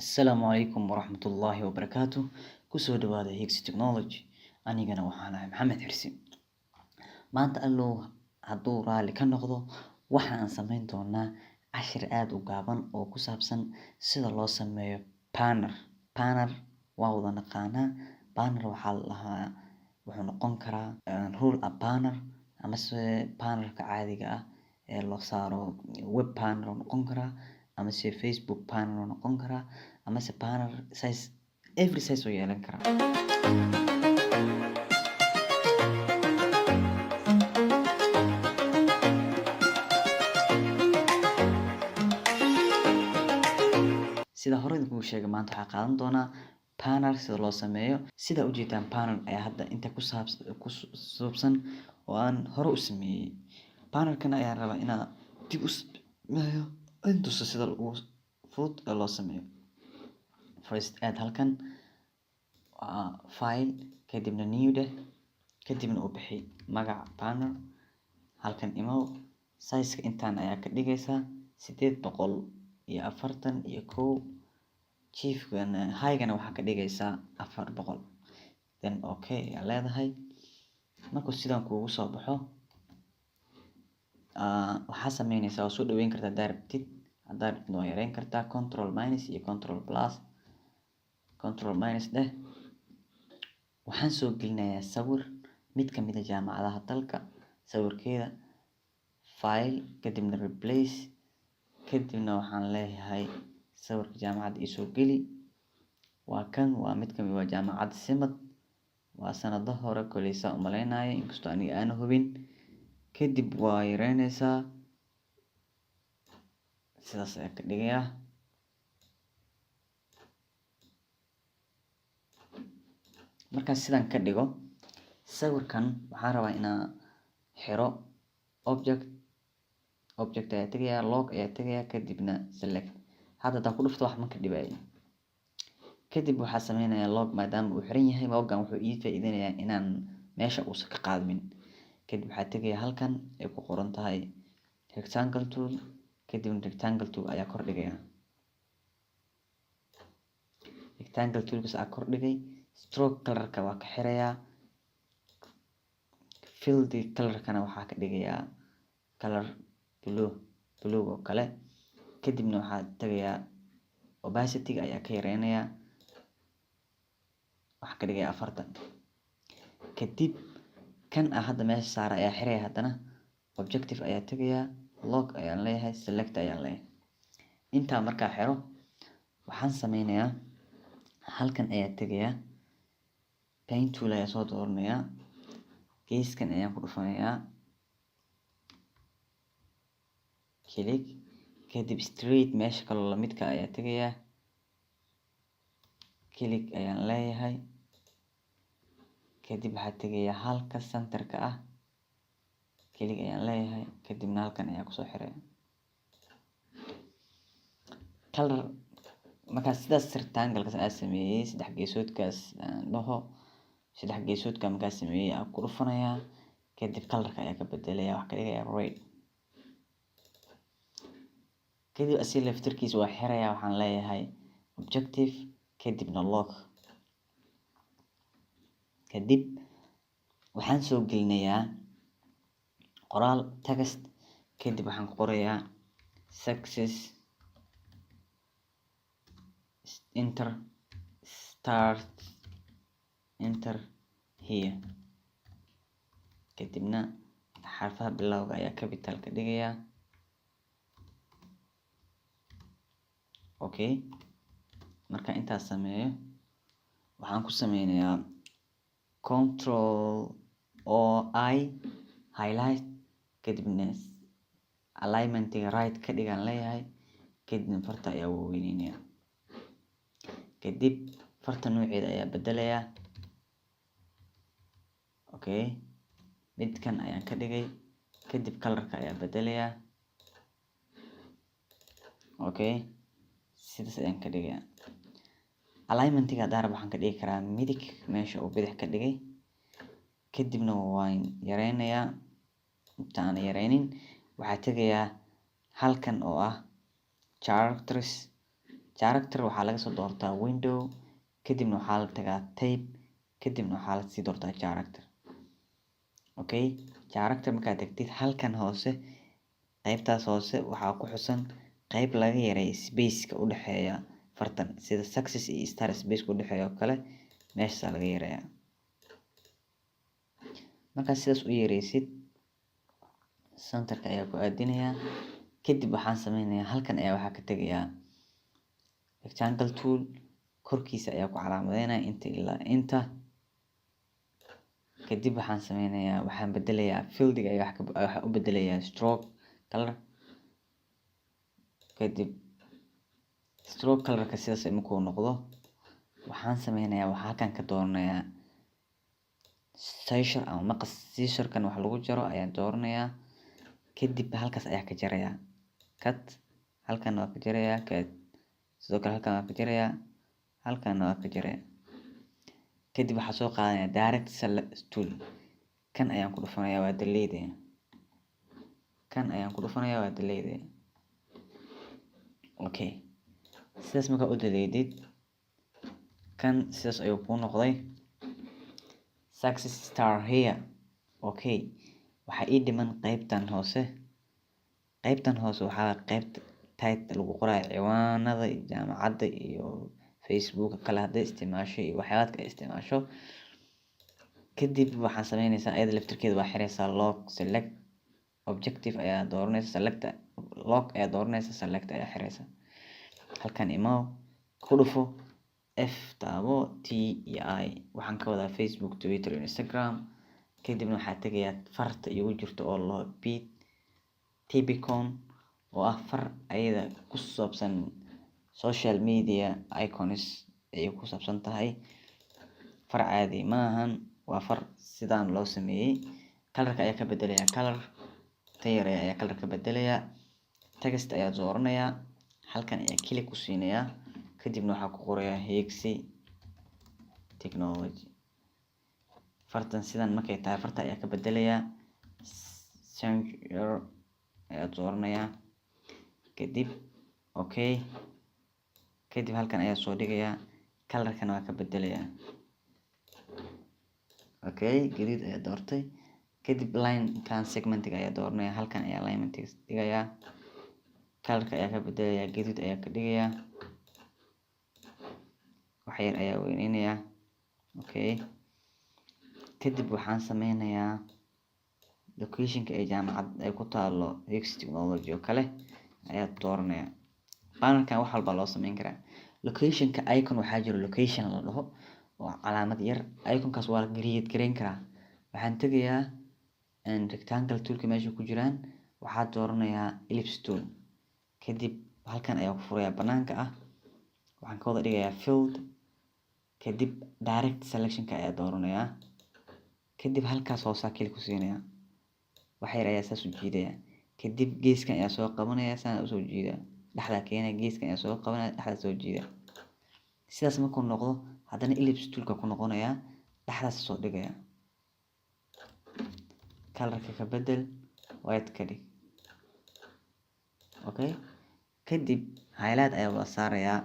Asalaamu calaykum waraxmatullaahi wabarakaatuh. Kusoo dhawaada Higgs Technology. Anigana waxaan ahay Maxamed Xirsi. Maanta allow hadduu raalli ka noqdo waxaan samayn doonaa cashir aad u gaaban oo ku saabsan sida loo sameeyo banner. Banner waa wada naqaanaa. Banner waxaa la dhahaa wuxuu noqon karaa roll up banner ama se bannerka caadiga ah ee loo saaro web banner oo noqon karaa ama se Facebook banner oo noqon karaa ama se banner size every size oo yeelan karaa. Sida hore idinku sheegay maanta waxaan qaadan doonaa banner sida loo sameeyo. Sida u jeedaan banner ayaa hadda inta ku saabsan oo aan hore u sameeyay. Bannerkan ayaan rabaa inaan dib u sameeyo intuusa sida ugu fudud ee loo sameeyo. First add halkan file kadibna new deh kadibna u bixi magaca banner halkan email size intaan ayaa ka dhigaysaa 841 chiefkana high-gana waxaa ka dhigaysaa 400 then okay ayaa leedahay. Markuu sidaan kuugu soo baxo waxaa sameynaysaa oo soo dhaweyn kartaa direct haddaad waa yareyn kartaa control minus iyo control plus control minus deh. Waxaan soo gelinayaa sawir mid ka mid ah jaamacadaha dalka sawirkeeda file kadibna replace kadibna waxaan leeyahay sawirka jaamacadda ii soo geli waa kan waa mid ka mid ah jaamacadda Simad waa sanado hore koleysa u maleynaya inkastoo aniga aan hubin kadib waa yareynaysaa sidaas ayaa ka dhigayaa. Markaan sidaan ka dhigo sawirkan waxaan rabaa inaan xiro object ayaa tagayaa log ayaa tagayaa kadibna select hadda ku dhufto wax ma ka dhibayo. Kadib waxaa sameynayaa log maadaama uu xiran yahay loggan wuxuu ii faa'iideynayaa inaan meesha uusan ka qaadmin. Kadib waxaa tagayaa halkan ay ku qoran tahay rectangle tool kadibna rectangle tool ayaa kor dhigaya. Rectangle toolkaas ayaa kor dhigay stroke colorka waa ka xirayaa fill the colorkana waxaa ka dhigayaa color blue oo kale kadibna waxaa tagayaa opacity ayaa ka yareynayaa waxaa ka dhigayaa 40 kadib kan hadda meesha saara ayaa xiraya haddana objective ayaa tagayaa log ayaan leeyahay select ayaan leeyahay. Intaa markaa xiro waxaan sameynayaa halkan ayaa tagayaa paint tool ayaa soo dooranayaa geeskan ayaan ku dhufanayaa click kadib straight meesha kaloo la midka ayaa tagayaa click ayaan leeyahay kadib waxaa tagayaa halka centerka ah click ayaan leeyahay kadibna halkan ayaa kusoo xiraya color. Markaa sidaas rectangle-kaas aan sameeyay saddex geesoodkaas dhaho saddex geesoodka markaa sameeyay aan ku dhufanayaa kadib colorka ayaa ka bedelayaa wax ka dhigayaa red kadib asi laftirkiisa waa xirayaa waxaan leeyahay objective kadibna log kadib waxaan soo gelinayaa qoraal text kadib waxaan ku qorayaa success enter start enter here kadibna xarfaha bilowga ayaa capital ka dhigayaa okay. Marka intaas sameeyo waxaan ku sameynayaa control o I highlight kadibna alignmentiga right ka dhigaan leeyahay kadibna farta ayaa weyneynaya kadib farta nooceeda ayaa bedelayaa okay. Midkan ayaan ka dhigay kadib colorka ayaa bedelayaa okay sidaas ayaan ka dhigayaa. Alignmentiga haddaan rabo waxaan ka dhigi karaa midig meesha uu bidix ka dhigay kadibna waan yareynayaa intaan yareynin waxaa tagayaa halkan oo ah characters character waxaa laga soo doortaa window, kadibna waxaa la tagaa type, kadibna waxaa la sii doortaa character. Okay, character markaad tagtid halkan hoose, qaybtaas hoose waxaa ku xusan qayb laga yaray space-ka u dhexeeya fartan, sida success iyo star space-ka u dhexeeya oo kale meesha laga yareeyaa. Markaad sidaas u yareysid, centerka ayaa ku aadinayaa. Kadib waxaan sameynayaa halkan ayaa waxaa ka tegayaa rectangle tool, korkiisa ayaa ku calaamadeynaya inta ilaa inta. Kadib waxaan sameynayaa, waxaan bedelayaa fieldiga ayaa waxaa u bedelayaa stroke color. Kadib stroke colorka sidaas markuu noqdo, waxaan sameynayaa, waxaa halkan ka dooranayaa scissor ama maqas. Scissorkan wax lagu jaro ayaan dooranayaa. Kadib halkaas ayaa ka jarayaa cut, halkan waa ka jarayaa cut, sidoo kale halkan waa ka jarayaa, halkan waa ka jarayaa. Kadib waxaa soo qaadanayaa direct select tool, kan ayaan ku dhufanayaa, waa delete, kan ayaan ku dhufanayaa, waa delete. Okay, sidaas markaa u deleted, kan sidaas ayuu kuu noqday success star here. Okay, waxaa ii dhiman qaybtan hoose. Qaybtan hoose waxaa qaybta title lagu qorayo ciwaanada jaamacadda iyo Facebook kala hadday isticmaasho iyo waxyaalaha kale isticmaasho. Kadib waxaan sameynaysaa ayada laftirkeeda waa xiraysaa lock select objective ayaa dooranaysa, select lock ayaa dooranaysa, select ayaa xiraysa. Halkan imaw, ku dhufo F taabo T iyo I, waxaan ka wadaa Facebook, Twitter iyo Instagram. Kadibna waxaa tegayaa farta igu jirto oo loo beat Tbcon oo ah far ayada ku saabsan social media icons ay ku saabsan tahay. Far caadi maahan, waa far sidaan loo sameeyay. Colorka ayaa ka bedelayaa color, tayar ayaa color ka bedelayaa. Text ayaa dooranayaa, halkan ayaa click ku siinayaa. Kadibna waxaa ku qorayaa Hexi Technology. Fartan sidan markay tahay, farta ayaa ka bedelayaa center ayaa dooranayaa. Kadib okay, kadib halkan ayaa soo dhigayaa, colorkana waa ka bedelayaa. Okay, gaduud ayaa doortay. Kadib line kan segmentiga ayaa dooranaya, halkan ayaa alignment dhigayaa. Colorka ayaa ka bedelayaa, gaduud ayaa ka dhigayaa. Wax yar ayaa weyneynayaa. Okay, kadib waxaan sameynayaa location-ka ee jaamacad ay ku taalo Hexi Technology oo kale ayaa dooranayaa. Panelkan wax walba loo sameyn karaa. Location-ka icon waxaa jiro location la dhaho oo calaamad yar. Iconkaas waa la create gareyn karaa. Waxaan tegayaa rectangle toolka meesha ku jiraan, waxaa dooranayaa ellipse tool. Kadib halkan ayaa ku furayaa banaanka ah, waxaan ka wada dhigayaa field. Kadib direct selection-ka ayaa dooranayaa. Kadib halkaas hoosaa click ku siinayaa, wax yar ayaa saas u jiidayaa. Kadib geeskan ayaa soo qabanayaa, saan u soo jiidaa, dhexda keenaya, geeskan ayaa soo qabanaya, dhexda soo jiidaa. Sidaas markuu noqdo, haddana ellipse toolka ku noqonayaa, dhexdaas soo dhigayaa. Colorka ka bedel, white ka dhig. Okay, kadib highlight ayaa wada saarayaa,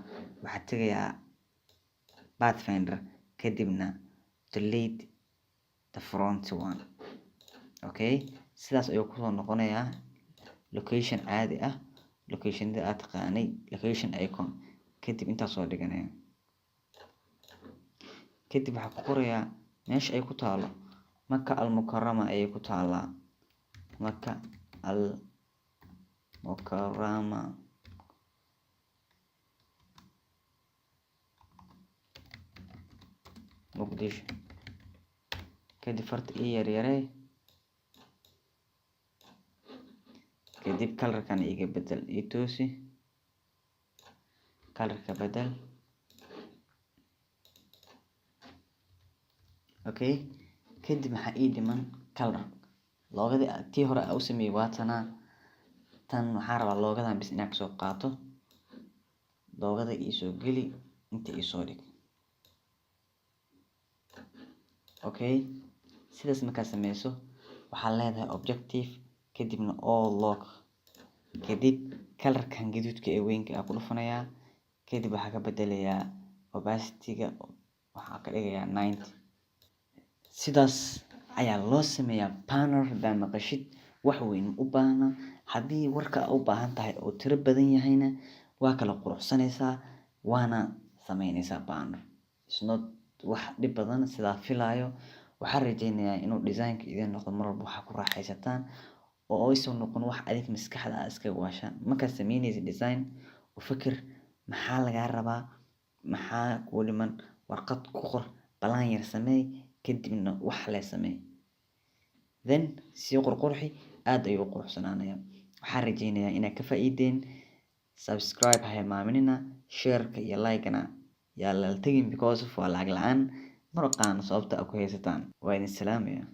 waxaa tegayaa pathfinder, kadibna delete the front one. Okay, sidaas ayuu ku soo noqonayaa location caadi ah, location-da aad taqaanay, location icon. Kadib intaas soo dhiganaya. Kadib waxaa ku qorayaa meesha ay ku taalo Maka al-Mukarrama ayay ku taalaa. Maka al-Mukarrama. Muqdisho. Kadib farta ii yaryarey. Kadib colorkan iga bedel, ii toosi. Colorka bedel. Okay, kadib maxaa ii dhiman color. Loogadii tii hore aan u sameeyay waa tanaa. Tan waxaan rabaa loogadan bis inaan kasoo qaato. Loogada ii soo geli, inta ii soo dhig. Okay, sidaas markaa sameyso, waxaa leedahay objective, kadibna all lock. Kadib colorkan gaduudka ee weynka aan ku dhufanayaa. kadib waxaa ka bedelayaa opacity-ga, waxaa ka dhigayaa 90. sidaas ayaa loo sameeyaa banner. Hadaa maqashid wax weyn u baahna, haddii warka u baahan tahay oo tiro badan yahayna waa kala quruxsanaysaa waana sameynaysaa banner. It's not wax dhib badan sidaa filaayo. Waxaan rajeynayaa inuu design-ka idin noqdo mar walba waxaa ku raaxaysataan oo aysan noqon wax adig maskaxda aad iskaga waashaan. Markaad sameynaysid design u fikir maxaa lagaa rabaa, maxaa kuu dhiman, warqad ku qor, balaan yar sameey, kadibna wax le sameey. Then si qurqurxi aad ayuu u quruxsanaanayaa. Waxaan rajeynayaa inaad ka faa'iideen. Subscribe ha hilmaaminina, share-ka iyo like-na yaa la tagin because of waa lacag la'aan. Maraqaan sababta aad ku haysataan waa idin salaamaya.